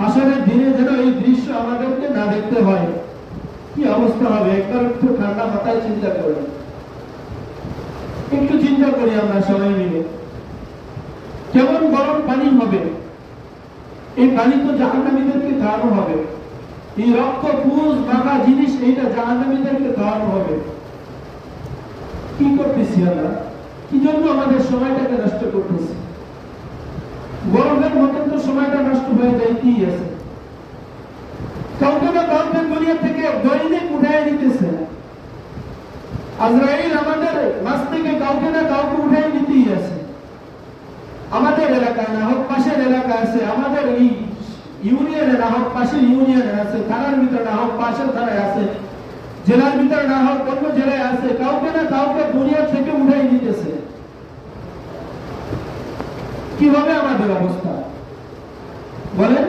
আসরের দিনে যেন এই দৃশ্য আমাদেরকে না দেখতে হয়, কি অবস্থা হবে একবার একটু ঠান্ডা মাথায় চিন্তা করি, একটু চিন্তা করি আমরা সবাই মিলে। কেমন গরম পানি হবে, এই পানি তো জাহান্নামীদেরকে খাওয়ানো হবে, এই রক্ত পুষ মাখা জিনিস এইটা জাহান্নামীদেরকে খাওয়ানো হবে। কি করতেছি আমরা, কি জন্য আমাদের সময়টাকে নষ্ট করতেছি? গরমের মতন তো সময়টা নষ্ট হয়ে যাইতেই আছে। কাউকে না কাউকে দুনিয়া থেকে দৈনিক উঠাই দিতেছে। আজরাইল আমাদের মাঝ থেকে কাউকে না কাউকে উঠাই দিতেই আছে। আমাদের এলাকায় না হোক পাশের এলাকা আছে, আমাদের এই ইউনিয়নে না হোক পাশের ইউনিয়নে আছে, থানার ভিতরে না হোক পাশের থানায় আছে, জেলার ভিতরে না হোক অন্য জেলায় আছে, কাউকে না কাউকে দুনিয়া থেকে উঠাই দিতেছে। কি হবে আমাদের অবস্থা বলেন?